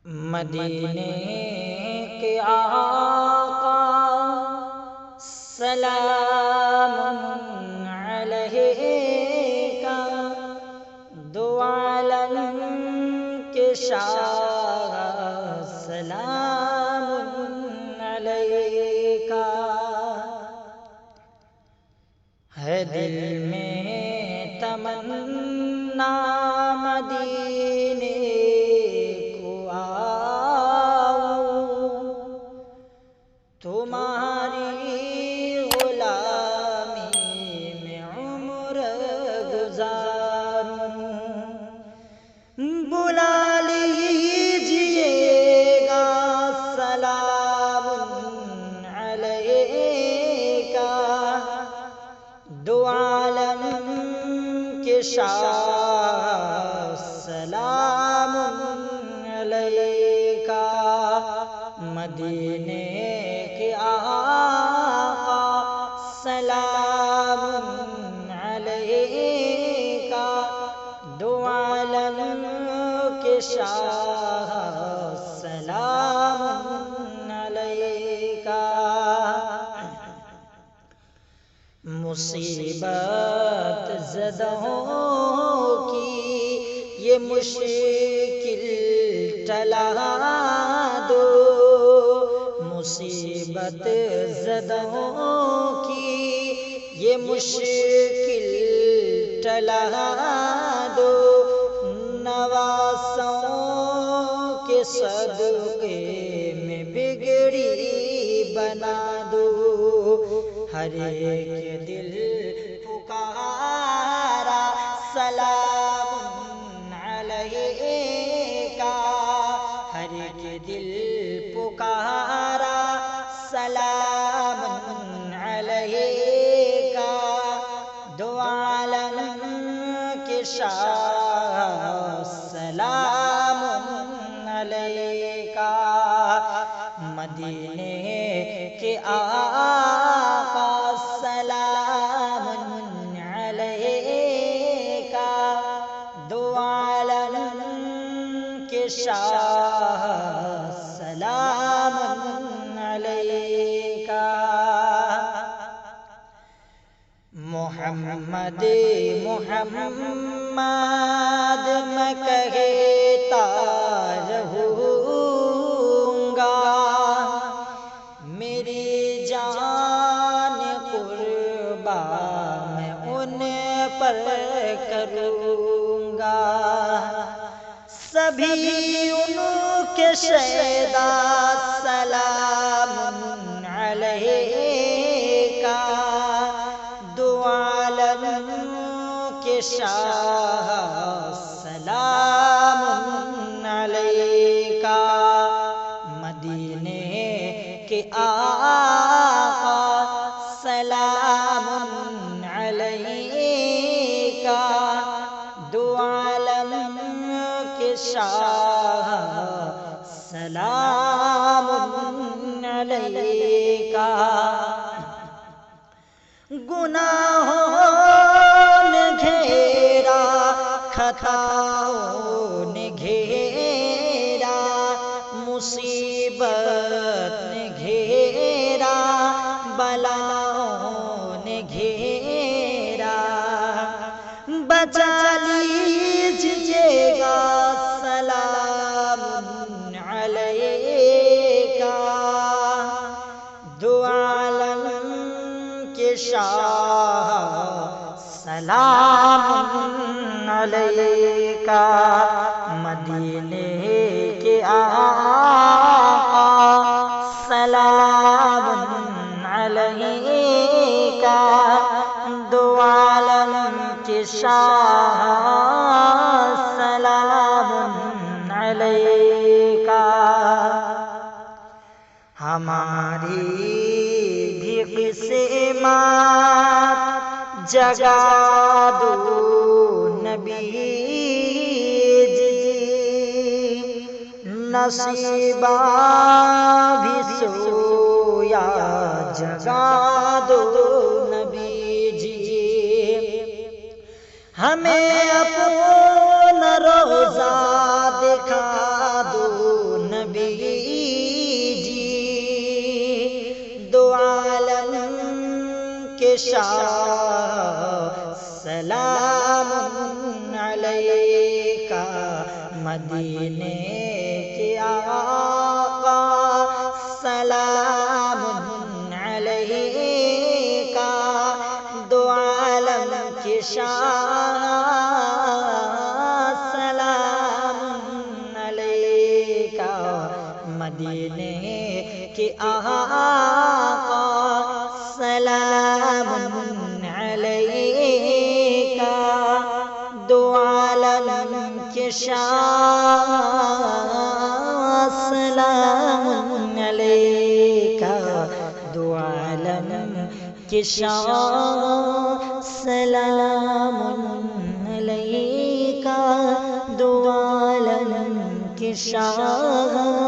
مدینے کے آقا سلام علیکہ، دو عالم کے شاہ سلام علیکہ، ہے دل میں تمنا مدینے کو آؤں، تمہاری غلامی میں عمر گزاروں، بلا لیجئے گا سلام علیکہ، دو عالم کے شاہ سلام علیکہ، مدینے کے آقا سلام علیکہ، دو عالم کے شاہ سلام علیکہ، مصیبت زدوں کی یہ مشکل ٹلا دو، مصیبت زدوں کی یہ مشکل ٹلا دو، نواسوں کے صدقے میں بگڑی بنا دو، ہر ایک دل پکارا سلام علیکہ، ہر ایک دل پکارا سلام علیکہ، دو عالم کے شاہ سلام علیکہ، مدینے کے آقا سلام علیکہ، دو عالم کے شاہ سلام علیکہ، محمد محمد میں کہتا رہوں گا، میری جان قربان میں ان پر کروں گا، سبھی ان کے شیدا سلام علیکہ، دو عالم کے شاہ سلام علیکہ، مدینے کے آقا سلام علیکہ، دو عالم کے شاہ سلام علیکہ، گناہوں نے گھیرا، خطاؤں نے گھیرا، مصیبت نے گھیرا، بلاؤں نے گھیرا، بچا لیجئے گا سلام علیکہ، دو عالم کے شاہ سلام علیکہ، مدینے کے آقا سلام علیکہ، دو عالم کے شاہ سلام علیکہ، ہماری بھی قسمت جگا دو نبی جی، نصیبہ بھی سویا جگا دو نبی جی، ہمیں اپنا روضہ دکھا دو کے شاہ سلام علیکہ، مدینے کے آقا سلام علیکہ، دو عالم کے شاہ سلام علیکہ، مدینے کے آقا سلام علیکہ، دو عالم کے شاہ سلام علیکہ، دو عالم کے شاہ سلام علیکہ، دو عالم کے شاہ